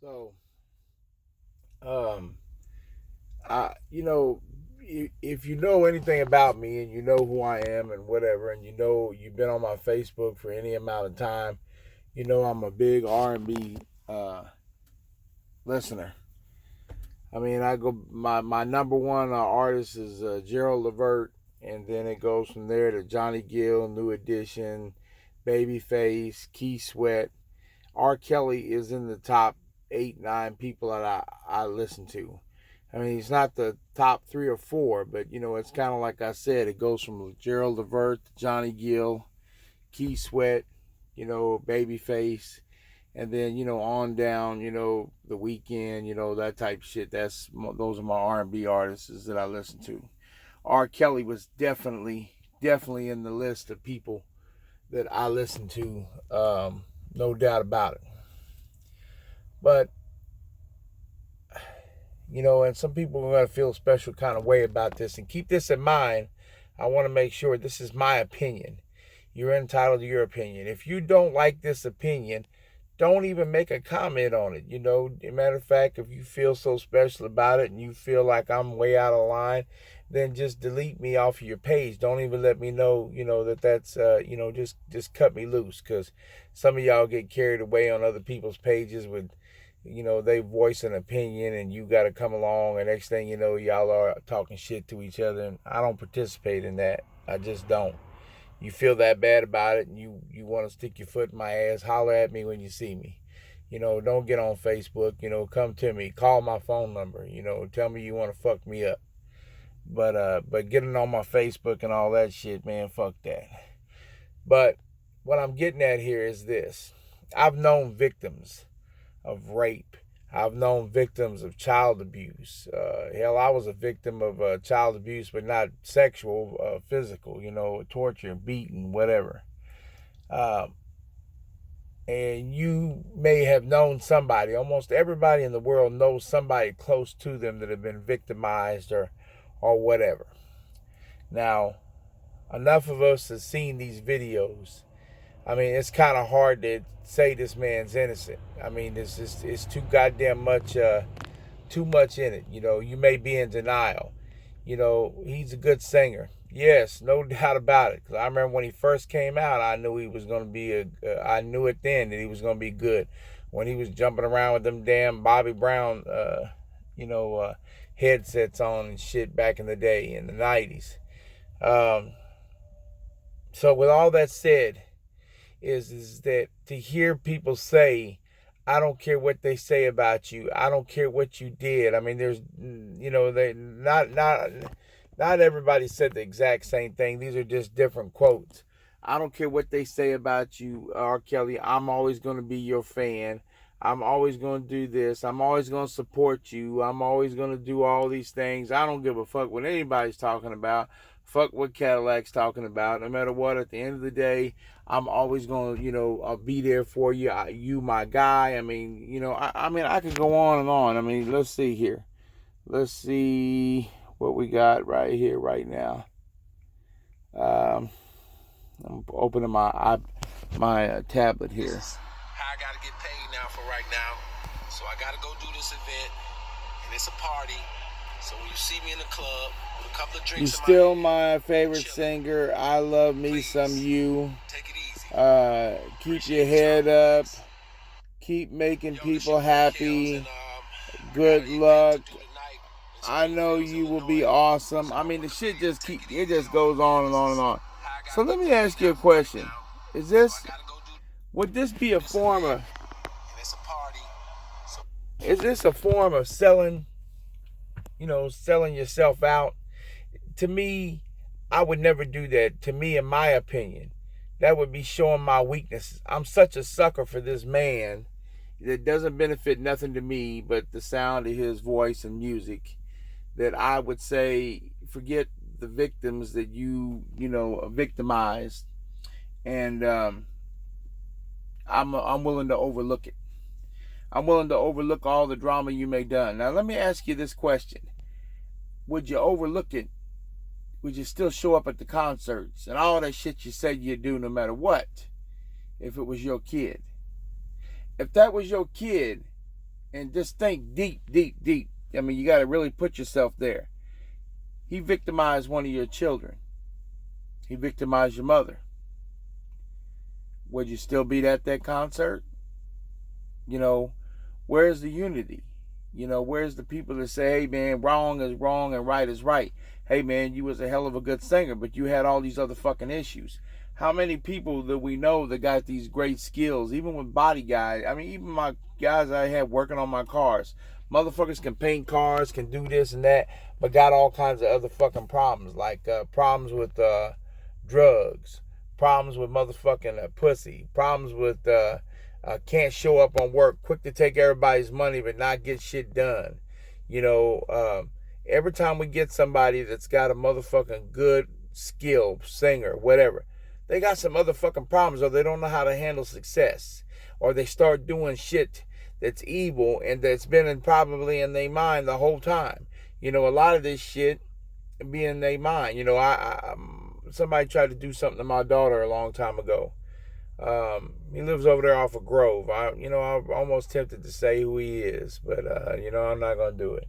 So, um, I if you know anything about me and you know who I am and whatever, and you know you've been on my Facebook for any amount of time, you know I'm a big R&B listener. I mean, I go my number one artist is Gerald Levert, and then it goes from there to Johnny Gill, New Edition, Babyface, Keith Sweat. R. Kelly is in the top 8, 9 people that I listen to. I mean, he's not the top 3 or 4, but it's kind of like I said. It goes from Gerald Levert to Johnny Gill, Keith Sweat, Babyface, and then on down. The Weekend, that type of shit. Those are my R&B artists that I listen to. R. Kelly was definitely in the list of people that I listen to. No doubt about it. But and some people are going to feel a special kind of way about this. And keep this in mind. I want to make sure this is my opinion. You're entitled to your opinion. If you don't like this opinion, don't even make a comment on it. As a matter of fact, if you feel so special about it and you feel like I'm way out of line, then just delete me off of your page. Don't even let me know, that's, just cut me loose. Because some of y'all get carried away on other people's pages with, they voice an opinion and you got to come along, and next thing you know, y'all are talking shit to each other, and I don't participate in that. I just don't. You feel that bad about it and you want to stick your foot in my ass, holler at me when you see me. Don't get on Facebook, come to me, call my phone number, tell me you want to fuck me up. But getting on my Facebook and all that shit, man, fuck that. But what I'm getting at here is this. I've known victims of rape. I've known victims of child abuse. Hell, I was a victim of child abuse, but not sexual, physical, torture, beaten, whatever. And you may have known somebody. Almost everybody in the world knows somebody close to them that have been victimized or whatever. Now, enough of us have seen these videos. I mean, it's kind of hard to say this man's innocent. I mean, it's too goddamn much, too much in it. You may be in denial. He's a good singer. Yes, no doubt about it. Because I remember when he first came out, I knew he was going to be I knew it then that he was going to be good. When he was jumping around with them damn Bobby Brown, headsets on and shit back in the day in the 90s. So with all that said, is that to hear people say, I don't care what they say about you, I don't care what you did. I mean, there's they not everybody said the exact same thing. These are just different quotes. I don't care what they say about you, R. Kelly. I'm always going to be your fan. I'm always going to do this. I'm always going to support you. I'm always going to do all these things. I don't give a fuck what anybody's talking about. Fuck what Cadillac's talking about. No matter what, at the end of the day, I'm always going to, I'll be there for you. You, my guy. I mean, I could go on and on. I mean, let's see here. Let's see what we got right here, right now. I'm opening my tablet here. How I gotta get paid now for right now. So I gotta go do this event, and it's a party. So when you see me in the club with a couple of drinks, you're still my favorite singer. I love me some you. Take it easy. Keep your head up. Keep making people happy. Good luck. I know you will be awesome. I mean, the shit just goes on and on and on. So let me ask you a question. Would this be a form of, is this a form of selling yourself out? To me, I would never do that. To me, in my opinion, that would be showing my weaknesses. I'm such a sucker for this man that doesn't benefit nothing to me but the sound of his voice and music, that I would say, forget the victims that you victimized, and I'm willing to overlook it. I'm willing to overlook all the drama you may have done. Now, let me ask you this question. Would you overlook it? Would you still show up at the concerts and all that shit you said you'd do no matter what, if it was your kid? If that was your kid, And just think deep, deep, deep. I mean, you got to really put yourself there. He victimized one of your children. He victimized your mother. Would you still be at that concert? You know, where's the unity? You know, where's the people that say, hey, man, wrong is wrong and right is right? Hey, man, you was a hell of a good singer, but you had all these other fucking issues. How many people that we know that got these great skills, even with body guys? I mean, even my guys I had working on my cars. Motherfuckers can paint cars, can do this and that, but got all kinds of other fucking problems, like problems with drugs, problems with motherfucking pussy, problems with can't show up on work, quick to take everybody's money but not get shit done. You know, every time we get somebody that's got a motherfucking good skill, singer, whatever, they got some other fucking problems, or they don't know how to handle success, or they start doing shit that's evil and that's been probably in their mind the whole time. You know, a lot of this shit be in their mind. You know, somebody tried to do something to my daughter a long time ago. He lives over there off of Grove. I'm almost tempted to say who he is, but I'm not gonna do it.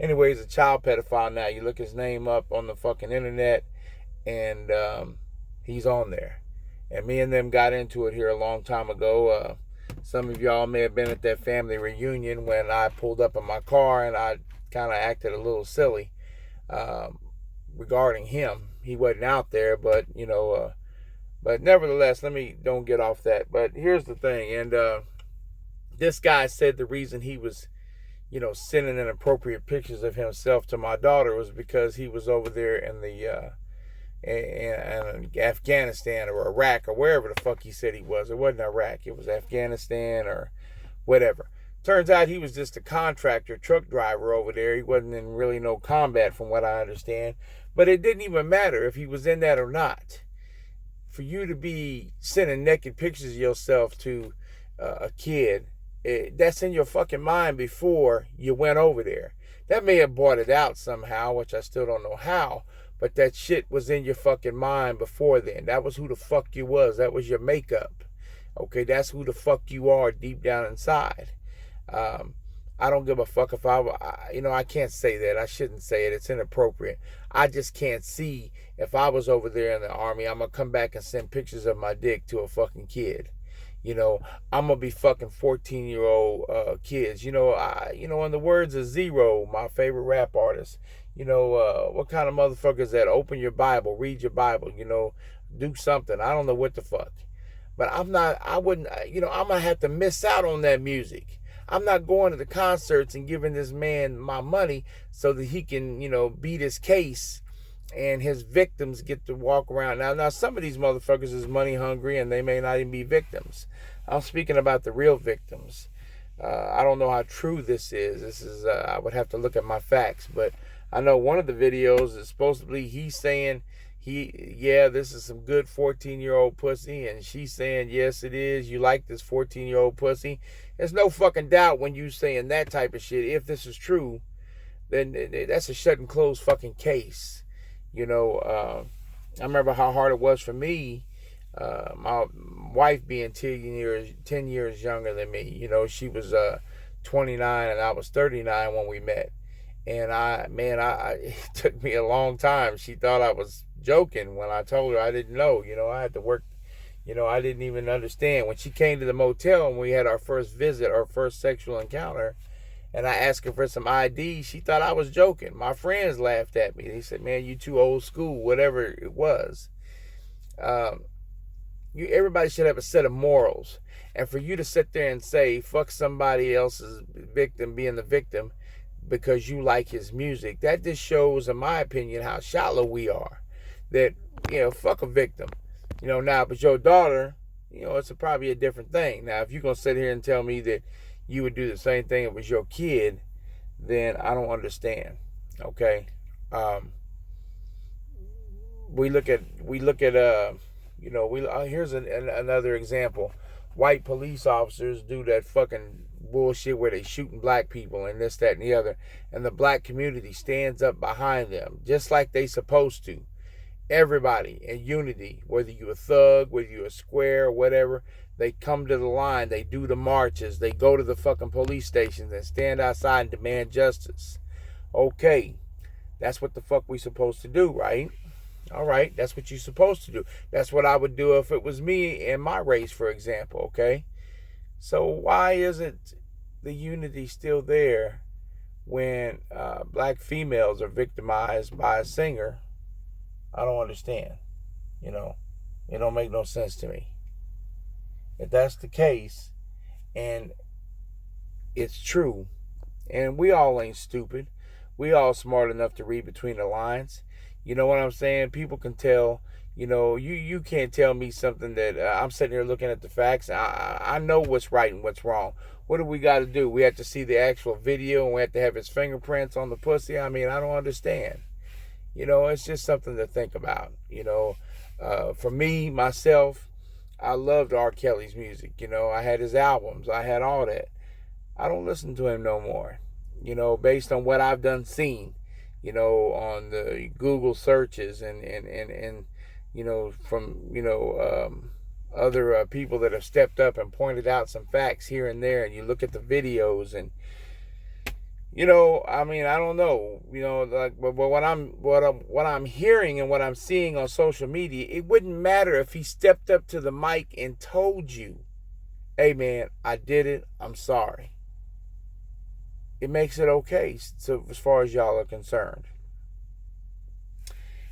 Anyway, he's a child pedophile now. You look his name up on the fucking internet, and he's on there. And me and them got into it here a long time ago. Some of y'all may have been at that family reunion when I pulled up in my car and I kind of acted a little silly regarding him. He wasn't out there, but but nevertheless, don't get off that. But here's the thing, and this guy said the reason he was, sending inappropriate pictures of himself to my daughter was because he was over there in the in Afghanistan or Iraq or wherever the fuck he said he was. It wasn't Iraq. It was Afghanistan or whatever. Turns out he was just a contractor, truck driver over there. He wasn't in really no combat from what I understand. But it didn't even matter if he was in that or not. For you to be sending naked pictures of yourself to a kid, that's in your fucking mind before you went over there. That may have brought it out somehow, which I still don't know how, but that shit was in your fucking mind before then. That was who the fuck you was. That was your makeup. Okay, that's who the fuck you are deep down inside. I don't give a fuck if I can't say that. I shouldn't say it. It's inappropriate. I just can't see if I was over there in the army, I'm going to come back and send pictures of my dick to a fucking kid. I'm going to be fucking 14-year-old kids. In the words of Zero, my favorite rap artist, what kind of motherfuckers that open your Bible, read your Bible, do something. I don't know what the fuck. But I'm going to have to miss out on that music. I'm not going to the concerts and giving this man my money so that he can, beat his case and his victims get to walk around. Now some of these motherfuckers is money hungry and they may not even be victims. I'm speaking about the real victims. I don't know how true this is. I would have to look at my facts, but I know one of the videos is supposedly he's saying this is some good 14-year-old pussy, and she's saying, yes, it is. You like this 14-year-old pussy. There's no fucking doubt when you saying that type of shit. If this is true, then that's a shut and close fucking case. I remember how hard it was for me, my wife being 10 years younger than me. She was 29 and I was 39 when we met. And it took me a long time. She thought I was joking when I told her I didn't know. I had to work. I didn't even understand. When she came to the motel and we had our first visit, our first sexual encounter, and I asked her for some ID, she thought I was joking. My friends laughed at me. They said, man, you too old school, whatever it was. Everybody should have a set of morals. And for you to sit there and say, fuck somebody else's victim being the victim because you like his music, that just shows, in my opinion, how shallow we are. That, fuck a victim. But your daughter, it's probably a different thing. Now, if you're going to sit here and tell me that you would do the same thing if it was your kid, then I don't understand. Okay? Here's another example. White police officers do that fucking bullshit where they shooting black people and this, that, and the other. And the black community stands up behind them, just like they supposed to. Everybody in unity, whether you a thug, whether you a square, whatever, They come to the line. They do the marches. They go to the fucking police stations and stand outside and demand justice. Okay, that's what the fuck we supposed to do, right? All right, that's what you're supposed to do. That's what I would do if it was me in my race, for example, okay? So why isn't the unity still there when black females are victimized by a singer? I don't understand. You know, it don't make no sense to me. If that's the case, and it's true, and we all ain't stupid, we all smart enough to read between the lines. You know what I'm saying? People can tell. You know, you can't tell me something that I'm sitting here looking at the facts. I know what's right and what's wrong. What do we got to do? We have to see the actual video and we have to have his fingerprints on the pussy. I mean, I don't understand. You know, it's just something to think about. You know, for me, myself, I loved R. Kelly's music. You know, I had his albums. I had all that. I don't listen to him no more. You know, based on what I've done seen, you know, on the Google searches and you know, from, you know, other people that have stepped up and pointed out some facts here and there, and you look at the videos and, you know, I mean, I don't know, you know, like, but what I'm hearing and what I'm seeing on social media, it wouldn't matter if he stepped up to the mic and told you, hey man, I did it, I'm sorry. It makes it okay, so as far as y'all are concerned.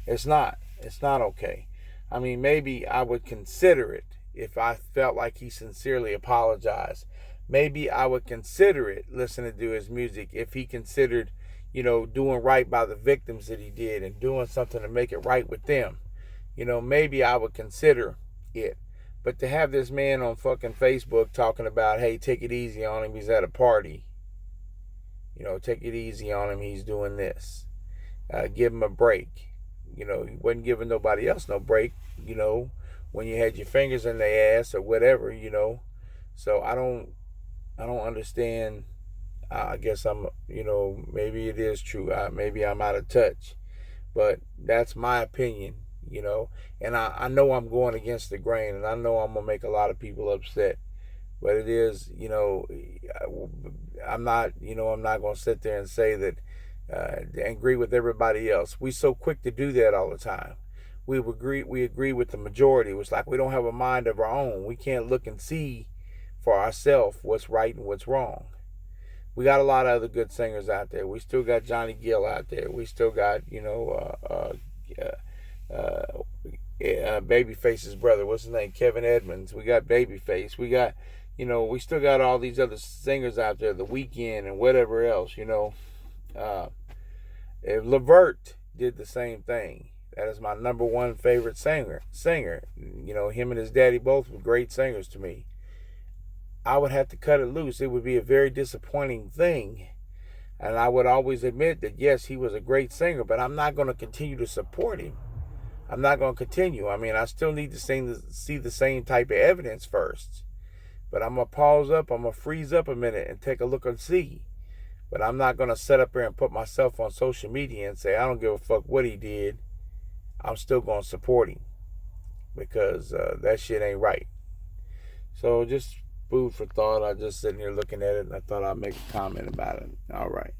It's not okay. I mean, maybe I would consider it if I felt like he sincerely apologized. Maybe I would consider it, listening to his music, if he considered, you know, doing right by the victims that he did and doing something to make it right with them. You know, maybe I would consider it. But to have this man on fucking Facebook talking about, hey, take it easy on him, he's at a party. You know, take it easy on him, he's doing this. Give him a break. You know, you wasn't giving nobody else no break, you know, when you had your fingers in their ass or whatever, you know. So I don't understand. I guess I'm, you know, maybe it is true. Maybe I'm out of touch. But that's my opinion, you know. And I know I'm going against the grain, and I know I'm going to make a lot of people upset. But it is, you know, I'm not going to sit there and say that, agree with everybody else. We so quick to do that all the time. We agree with the majority. It's like we don't have a mind of our own. We can't look and see for ourselves what's right and what's wrong. We got a lot of other good singers out there. We still got Johnny Gill out there. We still got, you know, Babyface's brother. What's his name? Kevin Edmonds. We got Babyface. We got, you know, we still got all these other singers out there, The Weeknd and whatever else, you know. If Levert did the same thing, that is my number one favorite singer. You know, him and his daddy both were great singers to me. I would have to cut it loose. It would be a very disappointing thing. And I would always admit that, yes, he was a great singer, but I'm not going to continue to support him. I'm not going to continue. I mean, I still need to see the same type of evidence first. But I'm going to pause up. I'm going to freeze up a minute and take a look and see. But I'm not going to sit up here and put myself on social media and say, I don't give a fuck what he did. I'm still going to support him. Because that shit ain't right. So just food for thought. I just sitting here looking at it and I thought I'd make a comment about it. All right.